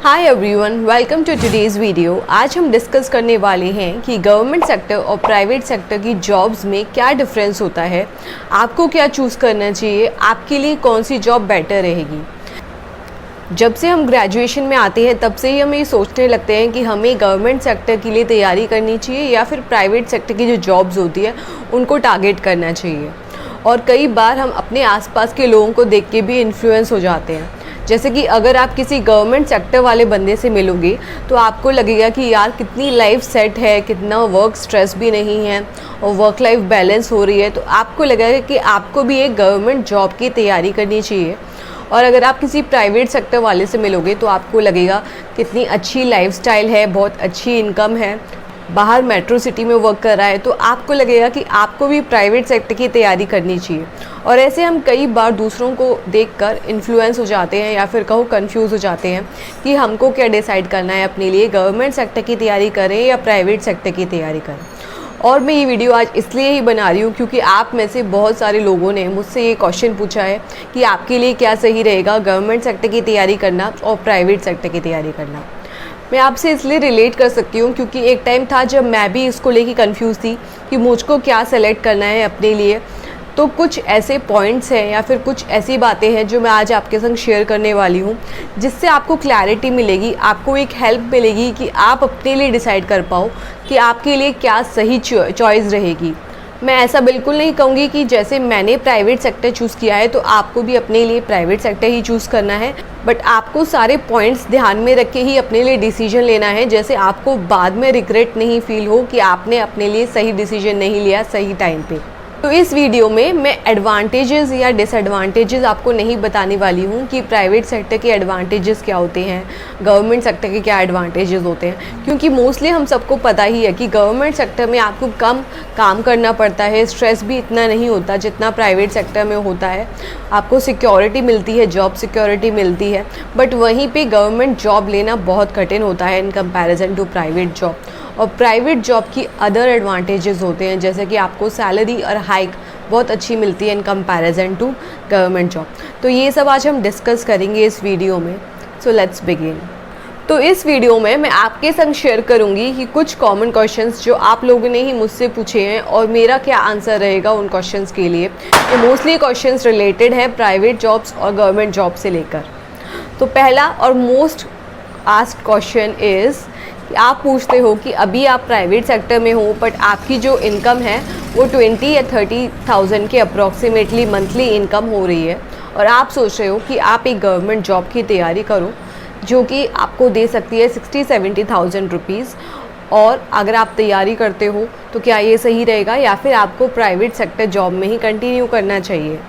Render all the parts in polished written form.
Hi everyone, welcome to today's video. आज हम discuss करने वाले हैं कि गवर्नमेंट सेक्टर और प्राइवेट सेक्टर की जॉब्स में क्या डिफरेंस होता है, आपको क्या चूज़ करना चाहिए, आपके लिए कौन सी जॉब बेटर रहेगी। जब से हम ग्रेजुएशन में आते हैं तब से ही हम ये सोचने लगते हैं कि हमें गवर्नमेंट सेक्टर के लिए तैयारी करनी चाहिए या फिर प्राइवेट सेक्टर की जो जॉब्स होती है उनको टारगेट करना चाहिए। और कई बार हम अपने आसपास के लोगों को देख के भी इन्फ्लुएंस हो जाते हैं। जैसे कि अगर आप किसी गवर्नमेंट सेक्टर वाले बंदे से मिलोगे तो आपको लगेगा कि यार कितनी लाइफ सेट है, कितना वर्क स्ट्रेस भी नहीं है और वर्क लाइफ बैलेंस हो रही है, तो आपको लगेगा कि आपको भी एक गवर्नमेंट जॉब की तैयारी करनी चाहिए। और अगर आप किसी प्राइवेट सेक्टर वाले से मिलोगे तो आपको लगेगा कितनी अच्छी लाइफस्टाइल है, बहुत अच्छी इनकम है, बाहर मेट्रो सिटी में वर्क कर रहा है, तो आपको लगेगा कि आपको भी प्राइवेट सेक्टर की तैयारी करनी चाहिए। और ऐसे हम कई बार दूसरों को देखकर इन्फ्लुएंस हो जाते हैं या फिर कहो कंफ्यूज हो जाते हैं कि हमको क्या डिसाइड करना है अपने लिए, गवर्नमेंट सेक्टर की तैयारी करें या प्राइवेट सेक्टर की तैयारी करें। और मैं ये वीडियो आज इसलिए ही बना रही हूँ क्योंकि आप में से बहुत सारे लोगों ने मुझसे ये क्वेश्चन पूछा है कि आपके लिए क्या सही रहेगा, गवर्नमेंट सेक्टर की तैयारी करना और प्राइवेट सेक्टर की तैयारी करना। मैं आपसे इसलिए रिलेट कर सकती हूँ क्योंकि एक टाइम था जब मैं भी इसको लेके कंफ्यूज थी कि मुझको क्या सेलेक्ट करना है अपने लिए। तो कुछ ऐसे पॉइंट्स हैं या फिर कुछ ऐसी बातें हैं जो मैं आज आपके संग शेयर करने वाली हूँ, जिससे आपको क्लैरिटी मिलेगी, आपको एक हेल्प मिलेगी कि आप अपने लिए डिसाइड कर पाओ कि आपके लिए क्या सही चॉइस रहेगी। मैं ऐसा बिल्कुल नहीं कहूँगी कि जैसे मैंने प्राइवेट सेक्टर चूज़ किया है तो आपको भी अपने लिए प्राइवेट सेक्टर ही चूज़ करना है, बट आपको सारे पॉइंट्स ध्यान में रख के ही अपने लिए डिसीजन लेना है, जैसे आपको बाद में रिग्रेट नहीं फील हो कि आपने अपने लिए सही डिसीजन नहीं लिया सही टाइम पे। तो इस वीडियो में मैं एडवांटेजेस या डिसएडवांटेजेस आपको नहीं बताने वाली हूँ कि प्राइवेट सेक्टर के एडवांटेजेस क्या होते हैं, गवर्नमेंट सेक्टर के क्या एडवांटेजेस होते हैं, क्योंकि मोस्टली हम सबको पता ही है कि गवर्नमेंट सेक्टर में आपको कम काम करना पड़ता है, स्ट्रेस भी इतना नहीं होता जितना प्राइवेट सेक्टर में होता है। आपको सिक्योरिटी मिलती है, जॉब सिक्योरिटी मिलती है, बट वहीं पर गवर्नमेंट जॉब लेना बहुत कठिन होता है in comparison to private job. और प्राइवेट जॉब की अदर एडवांटेजेस होते हैं, जैसे कि आपको सैलरी और हाइक बहुत अच्छी मिलती है in comparison to government job. तो ये सब आज हम डिस्कस करेंगे इस वीडियो में। So let's begin. तो इस वीडियो में मैं आपके संग शेयर करूंगी कि कुछ कॉमन क्वेश्चंस जो आप लोगों ने ही मुझसे पूछे हैं और मेरा क्या आंसर रहेगा उन क्वेश्चंस के लिए। ये मोस्टली क्वेश्चंस रिलेटेड है प्राइवेट जॉब्स और गवर्नमेंट जॉब से लेकर। तो पहला और मोस्ट आस्क्ड क्वेश्चन इज़ कि आप पूछते हो कि अभी आप प्राइवेट सेक्टर में हो बट आपकी जो इनकम है वो 20 या 30,000 के अप्रॉक्सीमेटली मंथली इनकम हो रही है और आप सोच रहे हो कि आप एक गवर्नमेंट जॉब की तैयारी करो जो कि आपको दे सकती है 60-70,000 रुपीज़। और अगर आप तैयारी करते हो तो क्या ये सही रहेगा या फिर आपको प्राइवेट सेक्टर जॉब में ही कंटिन्यू करना चाहिए।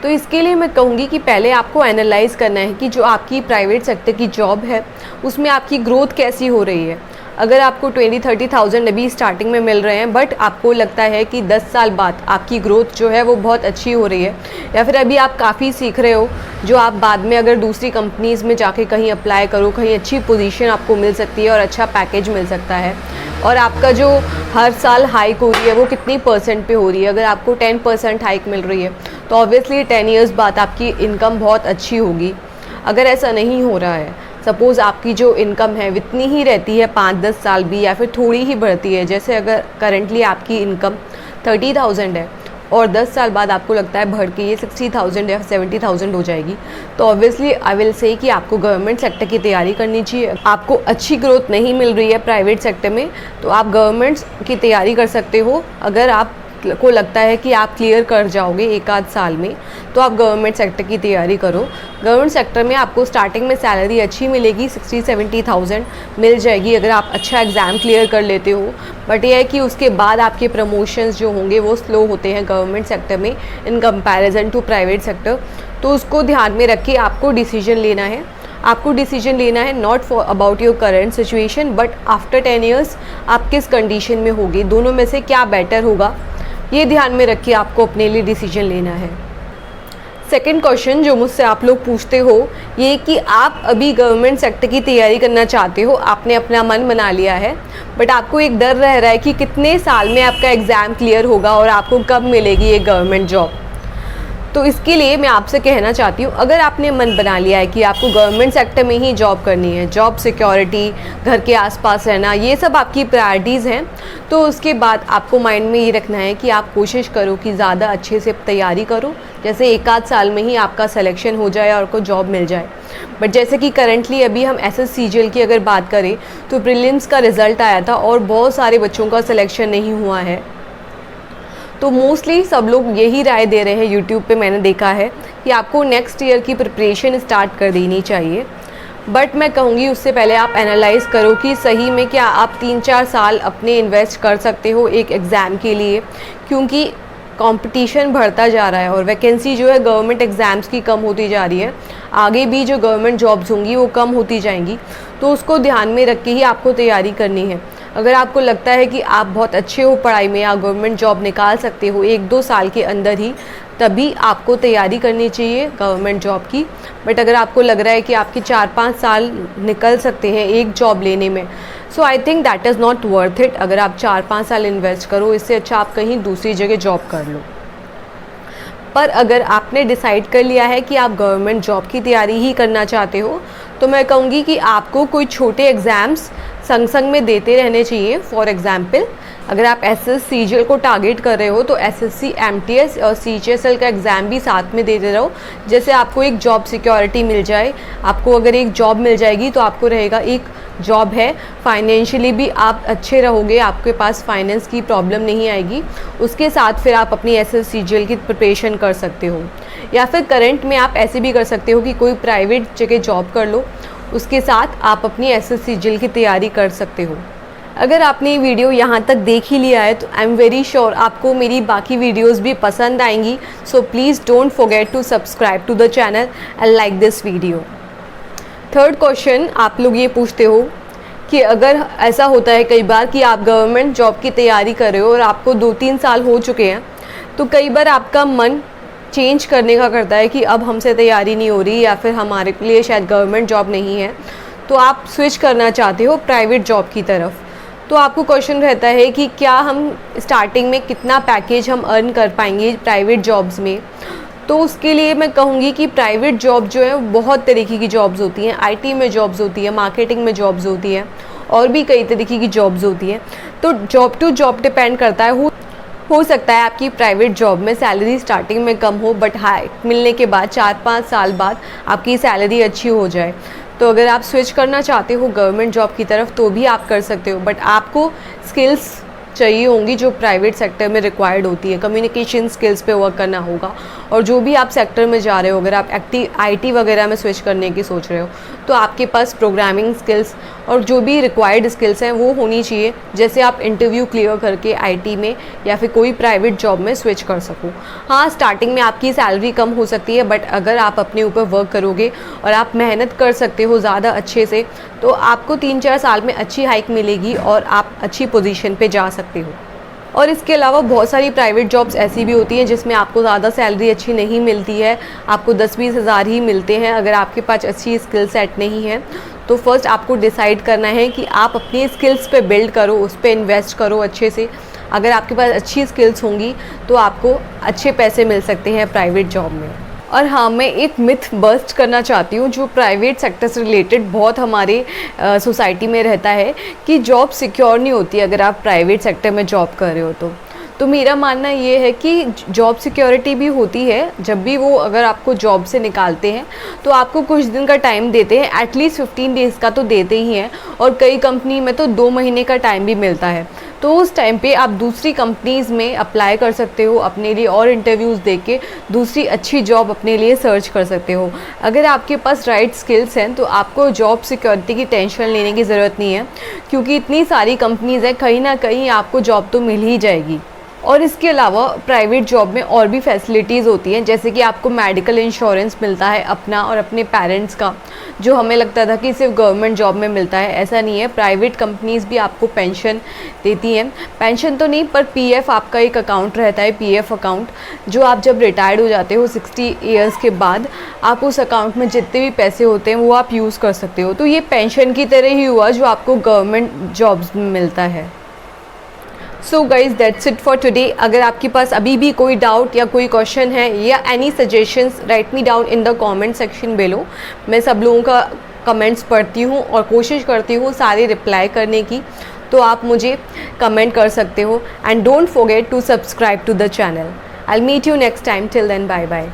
तो इसके लिए मैं कहूँगी कि पहले आपको एनालाइज़ करना है कि जो आपकी प्राइवेट सेक्टर की जॉब है उसमें आपकी ग्रोथ कैसी हो रही है। अगर आपको 20-30,000 अभी स्टार्टिंग में मिल रहे हैं बट आपको लगता है कि 10 साल बाद आपकी ग्रोथ जो है वो बहुत अच्छी हो रही है, या फिर अभी आप काफ़ी सीख रहे हो जो आप बाद में अगर दूसरी कंपनीज़ में जाके कहीं अप्लाई करो, कहीं अच्छी पोजीशन आपको मिल सकती है और अच्छा पैकेज मिल सकता है, और आपका जो हर साल हाइक हो रही है वो कितनी परसेंट पे हो रही है। अगर आपको 10% हाइक मिल रही है तो ऑब्वियसली 10 ईयर्स बाद आपकी इनकम बहुत अच्छी होगी। अगर ऐसा नहीं हो रहा है, सपोज़ आपकी जो इनकम है इतनी ही रहती है 5-10 साल भी या फिर थोड़ी ही बढ़ती है, जैसे अगर करंटली आपकी इनकम 30,000 है और 10 साल बाद आपको लगता है बढ़ के ये 60,000 या 70,000 हो जाएगी, तो ऑब्वियसली आई विल से कि आपको गवर्नमेंट सेक्टर की तैयारी करनी चाहिए। आपको अच्छी ग्रोथ नहीं मिल रही है प्राइवेट सेक्टर में तो आप गवर्नमेंट की तैयारी कर सकते हो। अगर आप को लगता है कि आप क्लियर कर जाओगे एक आध साल में तो आप गवर्नमेंट सेक्टर की तैयारी करो। गवर्नमेंट सेक्टर में आपको स्टार्टिंग में सैलरी अच्छी मिलेगी, 60-70,000 मिल जाएगी अगर आप अच्छा एग्ज़ाम क्लियर कर लेते हो। बट यह है कि उसके बाद आपके प्रमोशंस जो होंगे वो स्लो होते हैं गवर्नमेंट सेक्टर में in comparison to private sector. तो उसको ध्यान में रख के आपको डिसीजन लेना है। आपको डिसीजन लेना है not for about your current situation but after 10 years आप किस कंडीशन में होगी, दोनों में से क्या बेटर होगा, ये ध्यान में रख के आपको अपने लिए डिसीजन लेना है। सेकंड क्वेश्चन जो मुझसे आप लोग पूछते हो ये कि आप अभी गवर्नमेंट सेक्टर की तैयारी करना चाहते हो, आपने अपना मन बना लिया है बट आपको एक डर रह रहा है कि कितने साल में आपका एग्ज़ाम क्लियर होगा और आपको कब मिलेगी ये गवर्नमेंट जॉब। तो इसके लिए मैं आपसे कहना चाहती हूँ, अगर आपने मन बना लिया है कि आपको गवर्नमेंट सेक्टर में ही जॉब करनी है, जॉब सिक्योरिटी, घर के आसपास रहना, ये सब आपकी प्रायोरिटीज़ हैं, तो उसके बाद आपको माइंड में ये रखना है कि आप कोशिश करो कि ज़्यादा अच्छे से तैयारी करो, जैसे एक आध साल में ही आपका सिलेक्शन हो जाए और को जॉब मिल जाए। बट जैसे कि करंटली अभी हम SSCGL की अगर बात करें तो प्रीलिम्स का रिज़ल्ट आया था और बहुत सारे बच्चों का सिलेक्शन नहीं हुआ है। तो मोस्टली सब लोग यही राय दे रहे हैं, यूट्यूब पे मैंने देखा है कि आपको नेक्स्ट ईयर की प्रिपरेशन स्टार्ट कर देनी चाहिए। बट मैं कहूँगी उससे पहले आप एनालाइज़ करो कि सही में क्या आप 3-4 साल अपने इन्वेस्ट कर सकते हो एक एग्ज़ाम के लिए, क्योंकि कंपटीशन बढ़ता जा रहा है और वैकेंसी जो है गवर्नमेंट एग्ज़ाम्स की कम होती जा रही है। आगे भी जो गवर्नमेंट जॉब्स होंगी वो कम होती जाएंगी, तो उसको ध्यान में रख के ही आपको तैयारी करनी है। अगर आपको लगता है कि आप बहुत अच्छे हो पढ़ाई में या गवर्नमेंट जॉब निकाल सकते हो 1-2 साल के अंदर ही, तभी आपको तैयारी करनी चाहिए गवर्नमेंट जॉब की। बट अगर आपको लग रहा है कि आपके 4-5 साल निकल सकते हैं एक जॉब लेने में, so I think that is not worth it. अगर आप 4-5 साल इन्वेस्ट करो, इससे अच्छा आप कहीं दूसरी जगह जॉब कर लो। पर अगर आपने डिसाइड कर लिया है कि आप गवर्नमेंट जॉब की तैयारी ही करना चाहते हो, तो मैं कहूँगी कि आपको कोई छोटे एग्ज़ाम्स संग संग में देते रहने चाहिए। फॉर एग्ज़ाम्पल, अगर आप SSCGL को टारगेट कर रहे हो तो SSC MTS और CHSL का एग्ज़ाम भी साथ में देते रहो, जैसे आपको एक जॉब सिक्योरिटी मिल जाए। आपको अगर एक जॉब मिल जाएगी तो आपको रहेगा एक जॉब है, फाइनेंशियली भी आप अच्छे रहोगे, आपके पास फाइनेंस की प्रॉब्लम नहीं आएगी। उसके साथ फिर आप अपनी SSCGL की प्रिपरेशन कर सकते हो, या फिर करंट में आप ऐसे भी कर सकते हो कि कोई प्राइवेट जगह जॉब कर लो, उसके साथ आप अपनी SSCGL की तैयारी कर सकते हो। अगर आपने ये वीडियो यहाँ तक देख ही लिया है तो आई एम वेरी श्योर आपको मेरी बाकी वीडियोस भी पसंद आएंगी। So please don't forget to subscribe to the channel and like this video. Third question आप लोग ये पूछते हो कि अगर ऐसा होता है कई बार कि आप गवर्नमेंट जॉब की तैयारी कर रहे हो और आपको 2-3 साल हो चुके हैं, तो कई बार आपका मन चेंज करने का करता है कि अब हमसे तैयारी नहीं हो रही या फिर हमारे लिए शायद गवर्नमेंट जॉब नहीं है, तो आप स्विच करना चाहते हो प्राइवेट जॉब की तरफ। तो आपको क्वेश्चन रहता है कि क्या हम स्टार्टिंग में कितना पैकेज हम अर्न कर पाएंगे प्राइवेट जॉब्स में। तो उसके लिए मैं कहूँगी कि प्राइवेट जॉब जो है बहुत तरीके की जॉब्स होती हैं, IT में जॉब्स होती है, मार्केटिंग में जॉब्स होती है, और भी कई तरीके की जॉब्स होती हैं। तो जॉब टू जॉब डिपेंड करता है। हो सकता है आपकी प्राइवेट जॉब में सैलरी स्टार्टिंग में कम हो, बट हाई मिलने के बाद 4-5 साल बाद आपकी सैलरी अच्छी हो जाए। तो अगर आप स्विच करना चाहते हो गवर्नमेंट जॉब की तरफ तो भी आप कर सकते हो, बट आपको स्किल्स चाहिए होंगी जो प्राइवेट सेक्टर में रिक्वायर्ड होती है। कम्युनिकेशन स्किल्स पे वर्क करना होगा, और जो भी आप सेक्टर में जा रहे हो, अगर आप IT वगैरह में स्विच करने की सोच रहे हो तो आपके पास प्रोग्रामिंग स्किल्स और जो भी रिक्वायर्ड स्किल्स हैं वो होनी चाहिए, जैसे आप इंटरव्यू क्लियर करके IT में या फिर कोई प्राइवेट जॉब में स्विच कर सको। हाँ, स्टार्टिंग में आपकी सैलरी कम हो सकती है, बट अगर आप अपने ऊपर वर्क करोगे और आप मेहनत कर सकते हो ज़्यादा अच्छे से, तो आपको 3-4 साल में अच्छी हाइक मिलेगी और आप अच्छी पोजीशन पे जा सकते हो। और इसके अलावा बहुत सारी प्राइवेट जॉब्स ऐसी भी होती हैं जिसमें आपको ज़्यादा सैलरी अच्छी नहीं मिलती है, आपको 10-20 हज़ार ही मिलते हैं अगर आपके पास अच्छी स्किल सेट नहीं है। तो फर्स्ट आपको डिसाइड करना है कि आप अपनी स्किल्स पे बिल्ड करो, उस पर इन्वेस्ट करो अच्छे से। अगर आपके पास अच्छी स्किल्स होंगी तो आपको अच्छे पैसे मिल सकते हैं प्राइवेट जॉब में। और हाँ, मैं एक मिथ बस्ट करना चाहती हूँ जो प्राइवेट सेक्टर से रिलेटेड बहुत हमारे सोसाइटी में रहता है कि जॉब सिक्योर नहीं होती अगर आप प्राइवेट सेक्टर में जॉब कर रहे हो तो मेरा मानना ये है कि जॉब सिक्योरिटी भी होती है। जब भी वो अगर आपको जॉब से निकालते हैं तो आपको कुछ दिन का टाइम देते हैं, एटलीस्ट 15 डेज़ का तो देते ही हैं, और कई कंपनी में तो 2 महीने का टाइम भी मिलता है। तो उस टाइम पे आप दूसरी कंपनीज़ में अप्लाई कर सकते हो अपने लिए, और इंटरव्यूज़ दे के दूसरी अच्छी जॉब अपने लिए सर्च कर सकते हो। अगर आपके पास राइट स्किल्स हैं तो आपको जॉब सिक्योरिटी की टेंशन लेने की ज़रूरत नहीं है, क्योंकि इतनी सारी कंपनीज़ हैं, कहीं ना कहीं आपको जॉब तो मिल ही जाएगी। और इसके अलावा प्राइवेट जॉब में और भी फैसिलिटीज़ होती हैं, जैसे कि आपको मेडिकल इंश्योरेंस मिलता है अपना और अपने पेरेंट्स का, जो हमें लगता था कि सिर्फ गवर्नमेंट जॉब में मिलता है, ऐसा नहीं है। प्राइवेट कंपनीज़ भी आपको पेंशन देती हैं, पेंशन तो नहीं पर PF आपका एक अकाउंट रहता है, PF अकाउंट, जो आप जब रिटायर्ड हो जाते हो 60 ईयर्स के बाद, आप उस अकाउंट में जितने भी पैसे होते हैं वो आप यूज़ कर सकते हो। तो ये पेंशन की तरह ही हुआ जो आपको गवर्नमेंट जॉब्स में मिलता है। So guys that's it for today. अगर आपके पास अभी भी कोई डाउट या कोई क्वेश्चन है या any suggestions, right me down in the comment section below. मैं सब लोगों का कमेंट्स पढ़ती हूँ और कोशिश करती हूँ सारे रिप्लाई करने की, तो आप मुझे कमेंट कर सकते हो। And don't forget to subscribe to the channel. I will meet you next time. Till then, bye bye.